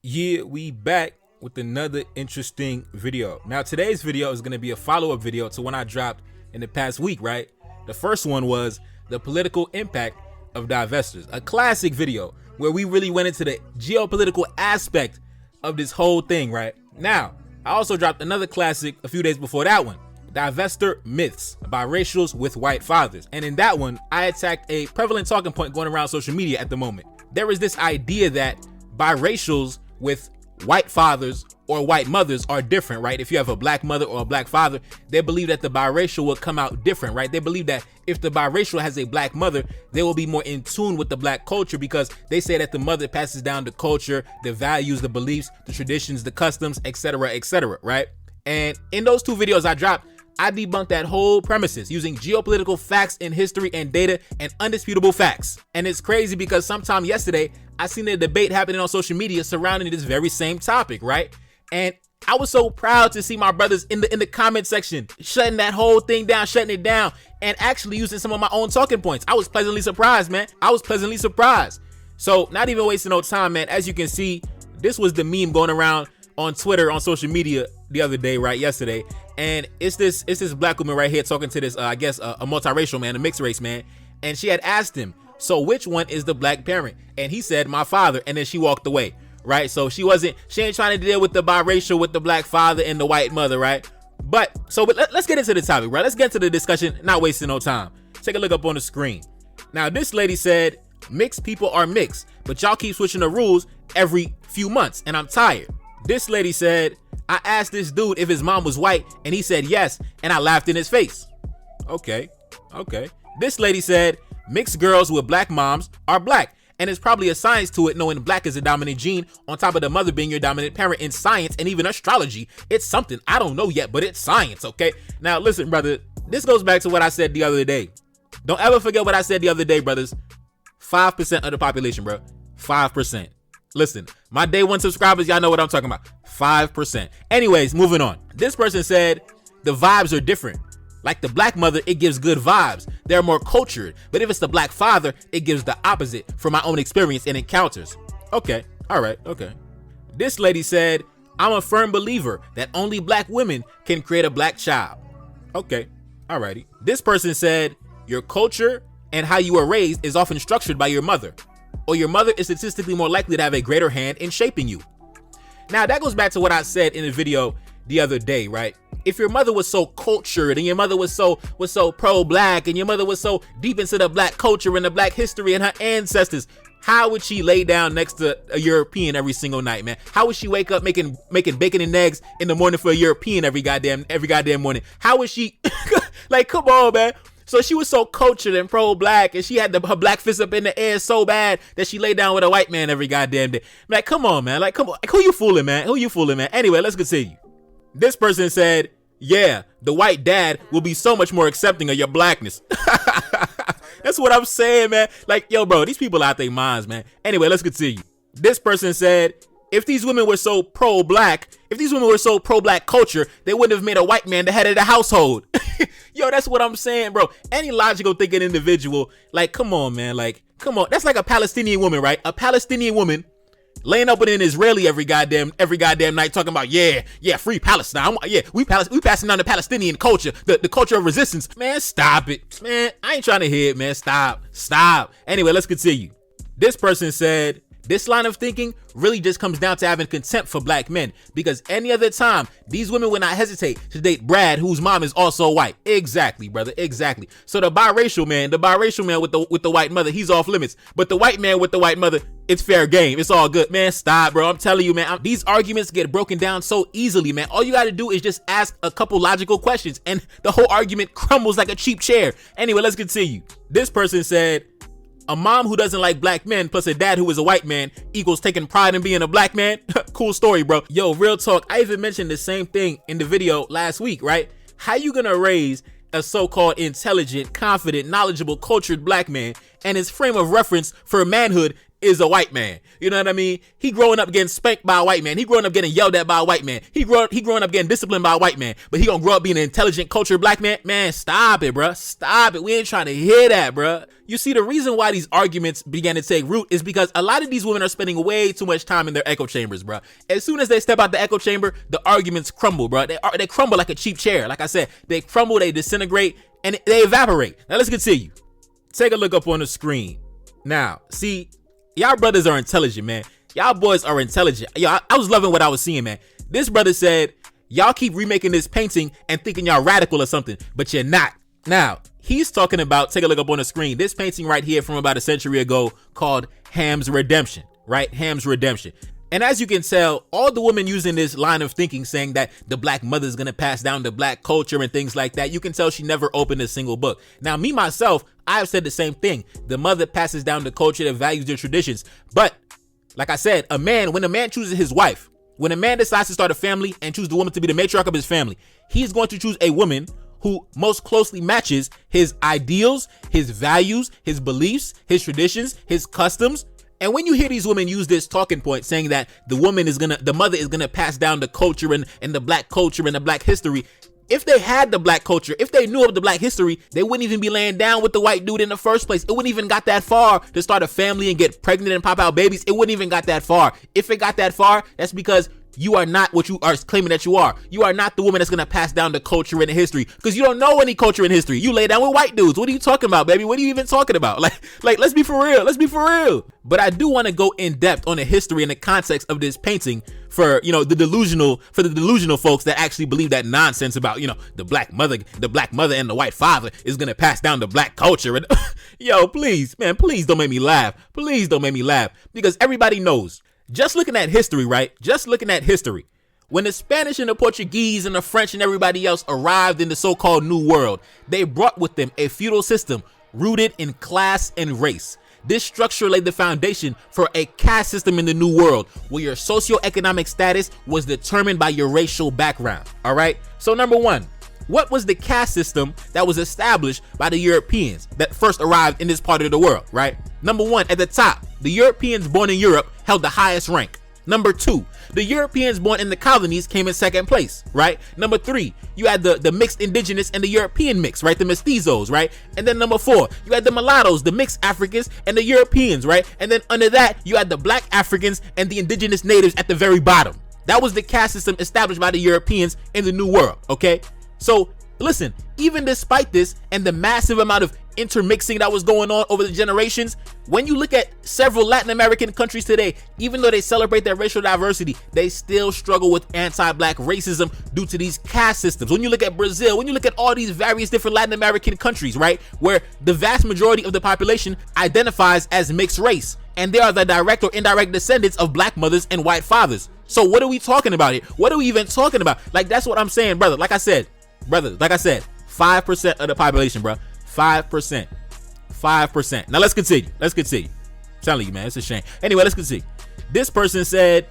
Yeah, we back with another interesting video. Now today's video is going to be a follow-up video to one I dropped in the past week, right? The first one was the political impact of divestors, a classic video where we really went into the geopolitical aspect of this whole thing, right? Now, I also dropped another classic a few days before that one, Divestor myths, biracials with white fathers. And in that one, I attacked a prevalent talking point going around social media at the moment. There is this idea that biracials with white fathers or white mothers are different, right? If you have a black mother or a black father, they believe that the biracial will come out different, right? They believe that if the biracial has a black mother, they will be more in tune with the black culture because they say that the mother passes down the culture, the values, the beliefs, the traditions, the customs, etc., right? And in those two videos I dropped, I debunked that whole premises using geopolitical facts in history and data and undisputable facts. And it's crazy because sometime yesterday, I seen a debate happening on social media surrounding this very same topic, right? And I was so proud to see my brothers in the comment section shutting that whole thing down, shutting it down, and actually using some of my own talking points. I was pleasantly surprised, man. I was pleasantly surprised. So not even wasting no time, man. As you can see, this was the meme going around on Twitter, on social media the other day, right? Yesterday. And it's this black woman right here talking to this, I guess, a multiracial man, a mixed race man. And she had asked him, so which one is the black parent? And he said, my father. And then she walked away, right? So she ain't trying to deal with the biracial, with the black father and the white mother, right? But let's get into the topic, right? Let's get into the discussion, not wasting no time. Take a look up on the screen. Now, this lady said, mixed people are mixed, but y'all keep switching the rules every few months, and I'm tired. This lady said, I asked this dude if his mom was white, and he said yes, and I laughed in his face. Okay. This lady said, mixed girls with black moms are black, and it's probably a science to it knowing black is a dominant gene on top of the mother being your dominant parent in science and even astrology. It's something I don't know yet, but it's science, okay? Now, listen, brother, this goes back to what I said the other day. Don't ever forget what I said the other day, brothers. 5% of the population, bro. 5%. Listen, my day one subscribers, y'all know what I'm talking about. 5%. Anyways, moving on. This person said the vibes are different. Like the black mother, it gives good vibes. They're more cultured. But if it's the black father, it gives the opposite from my own experience and encounters. Okay. All right. Okay. This lady said, I'm a firm believer that only black women can create a black child. Okay. Alrighty. This person said, your culture and how you were raised is often structured by your mother. Or your mother is statistically more likely to have a greater hand in shaping you. Now that goes back to what I said in the video the other day, right? If your mother was so cultured and your mother was so pro-black and your mother was so deep into the black culture and the black history and her ancestors, how would she lay down next to a European every single night, man? How would she wake up making bacon and eggs in the morning for a European every goddamn morning? How would she like, come on, man. So she was so cultured and pro-black, and she had her black fist up in the air so bad that she laid down with a white man every goddamn day. Like, come on, man. Like, come on. Like, who you fooling, man? Anyway, let's continue. This person said, yeah, the white dad will be so much more accepting of your blackness. That's what I'm saying, man. Like, yo, bro, these people out their minds, man. Anyway, let's continue. This person said, if these women were so pro-black culture, they wouldn't have made a white man the head of the household. Yo, that's what I'm saying, bro. Any logical thinking individual, like, come on, man. Like, come on. That's like a Palestinian woman, right? A Palestinian woman laying up with an Israeli every goddamn night talking about, yeah, free Palestine. We passing down the Palestinian culture, the culture of resistance. Man, stop it. Man, I ain't trying to hear it, man. Stop. Anyway, let's continue. This person said, this line of thinking really just comes down to having contempt for black men, because any other time, these women would not hesitate to date Brad, whose mom is also white. Exactly, brother. Exactly. So the biracial man with the white mother, he's off limits. But the white man with the white mother, it's fair game. It's all good. Man, stop, bro. I'm telling you, man, these arguments get broken down so easily, man. All you got to do is just ask a couple logical questions, and the whole argument crumbles like a cheap chair. Anyway, let's continue. This person said, a mom who doesn't like black men plus a dad who is a white man equals taking pride in being a black man. Cool story, bro. Yo, real talk. I even mentioned the same thing in the video last week, right? How you gonna raise a so-called intelligent, confident, knowledgeable, cultured black man and his frame of reference for manhood is a white man? You know what I mean? He growing up getting spanked by a white man. He growing up getting yelled at by a white man. He growing up getting disciplined by a white man. But he gonna grow up being an intelligent, cultured black man? Man, stop it, bro. Stop it. We ain't trying to hear that, bro. You see, the reason why these arguments began to take root is because a lot of these women are spending way too much time in their echo chambers, bro. As soon as they step out the echo chamber, the arguments crumble, bro. They crumble like a cheap chair. Like I said, they crumble, they disintegrate, and they evaporate. Now let's continue. Take a look up on the screen. Now, see, y'all brothers are intelligent, man. Y'all boys are intelligent. Yo, I was loving what I was seeing, man. This brother said, y'all keep remaking this painting and thinking y'all radical or something, but you're not. Now, he's talking about, take a look up on the screen, this painting right here from about a century ago called Ham's Redemption, right? Ham's Redemption. And as you can tell, all the women using this line of thinking, saying that the black mother is going to pass down the black culture and things like that, you can tell she never opened a single book. Now, me, myself, I have said the same thing. The mother passes down the culture, the values, the traditions. But like I said, when a man chooses his wife, when a man decides to start a family and choose the woman to be the matriarch of his family, he's going to choose a woman who most closely matches his ideals, his values, his beliefs, his traditions, his customs. And when you hear these women use this talking point saying that the mother is gonna pass down the culture and the black culture and the black history, if they had the black culture, if they knew of the black history, they wouldn't even be laying down with the white dude in the first place. It wouldn't even got that far to start a family and get pregnant and pop out babies. It wouldn't even got that far. If it got that far, that's because you are not what you are claiming that you are. You are not the woman that's going to pass down the culture and the history, because you don't know any culture and history. You lay down with white dudes. What are you talking about, baby? What are you even talking about? Like, let's be for real. Let's be for real. But I do want to go in depth on the history and the context of this painting for, the delusional folks that actually believe that nonsense about, the black mother and the white father is going to pass down the black culture. And yo, please, man, please don't make me laugh. Please don't make me laugh, because everybody knows. Just looking at history, right? Just looking at history. When the Spanish and the Portuguese and the French and everybody else arrived in the so-called New World, they brought with them a feudal system rooted in class and race. This structure laid the foundation for a caste system in the New World, where your socioeconomic status was determined by your racial background. All right. So number one, what was the caste system that was established by the Europeans that first arrived in this part of the world, right? Number one, at the top, the Europeans born in Europe held the highest rank. Number two, the Europeans born in the colonies came in second place, right? Number three, you had the mixed indigenous and the European mix, right? The mestizos, right? And then number four, you had the mulattoes, the mixed Africans and the Europeans, right? And then under that, you had the black Africans and the indigenous natives at the very bottom. That was the caste system established by the Europeans in the New World, okay? So listen, even despite this and the massive amount of intermixing that was going on over the generations, when you look at several Latin American countries today, even though they celebrate their racial diversity, they still struggle with anti-black racism due to these caste systems. When you look at Brazil, when you look at all these various different Latin American countries, right, where the vast majority of the population identifies as mixed race, and they are the direct or indirect descendants of black mothers and white fathers. So what are we talking about here? What are we even talking about? Like, that's what I'm saying, brother. Like I said, 5% of the population, bro. 5%. 5%. Now let's continue. I'm telling you, man, it's a shame. Anyway, let's continue. This person said,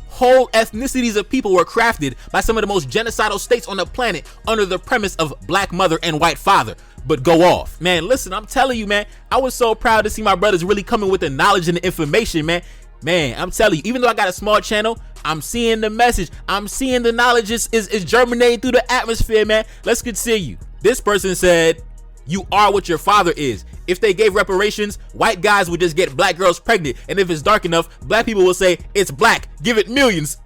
whole ethnicities of people were crafted by some of the most genocidal states on the planet under the premise of black mother and white father. But go off. Man, listen, I'm telling you, man, I was so proud to see my brothers really coming with the knowledge and the information, man. Man, I'm telling you, even though I got a small channel, I'm seeing the message. I'm seeing the knowledge is germinating through the atmosphere, man. Let's continue. This person said, you are what your father is. If they gave reparations, white guys would just get black girls pregnant. And if it's dark enough, black people will say, it's black, give it millions.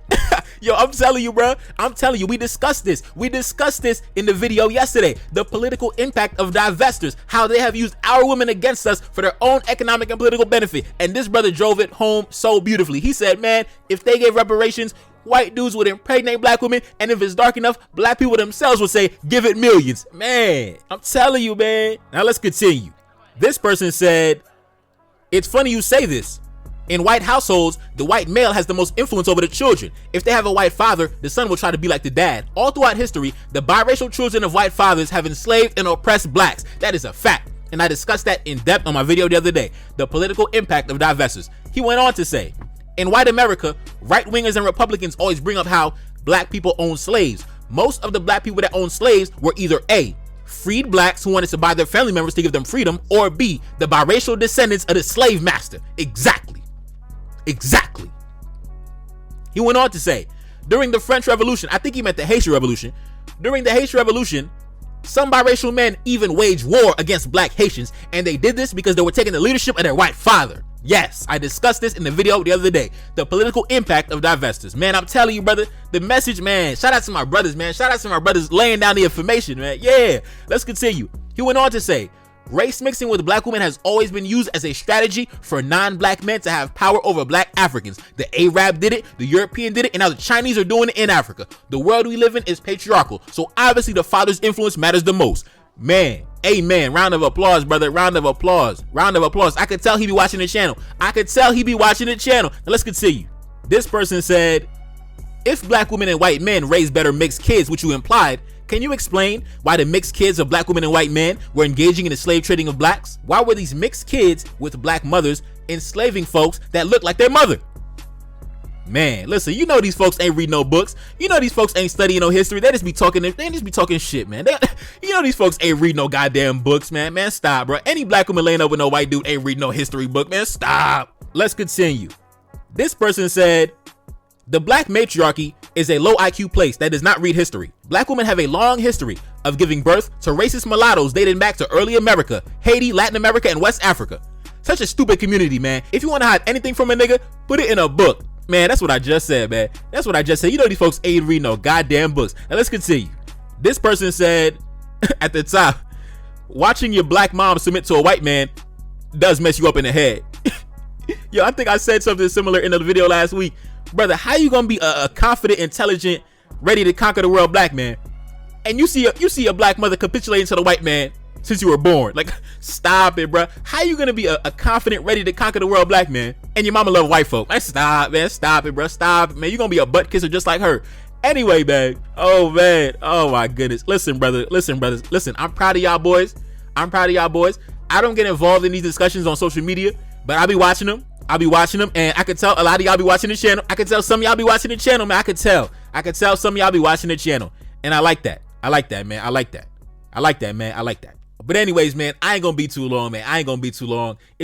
Yo, I'm telling you, bro. I'm telling you, we discussed this. We discussed this in the video yesterday. The political impact of divestors, how they have used our women against us for their own economic and political benefit. And this brother drove it home so beautifully. He said, man, if they gave reparations, white dudes would impregnate black women, and if it's dark enough, black people themselves would say, give it millions. Man, I'm telling you, man. Now let's continue. This person said, it's funny you say this. In white households, the white male has the most influence over the children. If they have a white father, the son will try to be like the dad. All throughout history, the biracial children of white fathers have enslaved and oppressed blacks. That is a fact. And I discussed that in depth on my video the other day, the political impact of divestors. He went on to say, in white America, right-wingers and Republicans always bring up how black people own slaves. Most of the black people that own slaves were either A, freed blacks who wanted to buy their family members to give them freedom, or B, the biracial descendants of the slave master. Exactly. He went on to say, during the French Revolution, I think he meant the Haitian Revolution. During the Haitian Revolution, Some biracial men even wage war against black Haitians, and they did this because they were taking the leadership of their white father. Yes, I discussed this in the video the other day, the political impact of divestors. Man, I'm telling you, brother, the message, man, shout out to my brothers, man. Shout out to my brothers laying down the information, man. Yeah, let's continue. He went on to say, race mixing with black women has always been used as a strategy for non-black men to have power over black Africans. The Arab did it, the European did it, and now the Chinese are doing it in Africa. The world we live in is patriarchal, so obviously the father's influence matters the most. Man, amen. Round of applause, brother. Round of applause. Round of applause. I could tell he be watching the channel. Now let's continue. This person said, if black women and white men raise better mixed kids, which you implied, can you explain why the mixed kids of black women and white men were engaging in the slave trading of blacks? Why were these mixed kids with black mothers enslaving folks that look like their mother? Man, listen, you know these folks ain't read no books. You know these folks ain't studying no history. They just be talking shit, man. You know these folks ain't read no goddamn books, man. Man, stop, bro. Any black woman laying up with no white dude ain't read no history book, man. Stop. Let's continue. This person said, the black matriarchy is a low IQ place that does not read history. Black women have a long history of giving birth to racist mulattoes dating back to early America, Haiti, Latin America, and West Africa. Such a stupid community, man. If you want to hide anything from a nigga, put it in a book. Man, that's what I just said, man. That's what I just said. You know these folks ain't read no goddamn books. Now let's continue. This person said at the top, watching your black mom submit to a white man does mess you up in the head. Yo, I think I said something similar in the video last week. Brother, how you gonna be a confident, intelligent, ready to conquer the world black man, and you see a black mother capitulating to the white man since you were born? Like, stop it, bro. How you gonna be a confident, ready to conquer the world black man, and your mama love white folk? Man, stop, man. Stop it, bro. Stop it, man. You gonna be a butt kisser just like her. Anyway, man. Oh, man. Oh, my goodness. Listen, brother. Listen, brothers. Listen, I'm proud of y'all boys. I don't get involved in these discussions on social media, but I'll be watching them. And I could tell a lot of y'all be watching the channel. I could tell some of y'all be watching the channel, man. I could tell some of y'all be watching the channel. And I like that, man. But anyways, man, I ain't gonna be too long, man. It's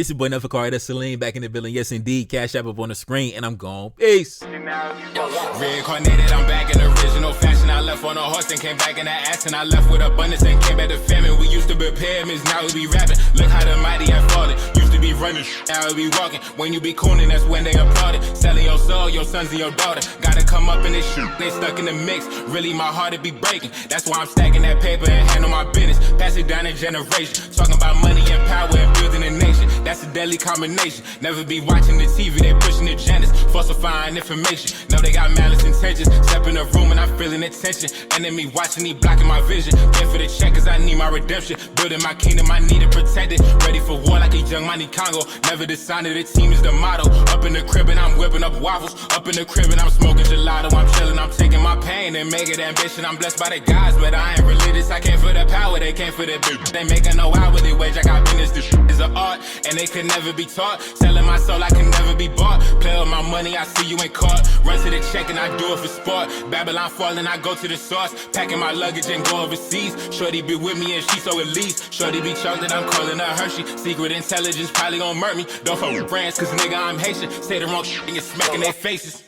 your boy Nefikari, that's Celine back in the building. Yes, indeed. Cash App up on the screen, and I'm gone. Peace. Reincarnated, I'm back in original fashion. I left on a horse and came back in the ass, and I left with abundance and came back to famine. We used to be pyramids, now we be rapping. Look how the mighty have fallen. Used to be running, now we be walking. When you be cooning, that's when they applauded. Selling your soul, your sons and your daughter. Gotta come up in this shit, they stuck in the mix. Really, my heart it be breaking. That's why I'm stacking that paper and handle my business. Pass it down in generation. Talking about money and power and building a nation. That's a deadly combination. Never be watching the TV, they pushing agendas, falsifying information. Know they got malice intentions. Step in the room and I'm feeling the tension. Enemy watching, he blocking my vision. Paying for the check cause I need my redemption. Building my kingdom, I need it protected. Ready for war like a young Money Congo. Never decided the team is the motto. Up in the crib and I'm whipping up waffles. Up in the crib and I'm smoking gelato. I'm chilling, I'm taking my pain and make it ambition. I'm blessed by the gods, but I ain't religious. I came for the power, they came for the bitch. They making no hourly wage, I got business. This shit is an art, and they could never be taught. Selling my soul, I can never be bought. Play with my money, I see you ain't caught. Run to the check and I do it for sport. Babylon falling, I go to the source. Packing my luggage and go overseas. Shorty be with me and she so elite. Shorty be chocolate, I'm calling her Hershey. Secret intelligence probably gon' murk me. Don't fuck with brands, cause nigga I'm Haitian. Say the wrong shit and you're smacking their faces.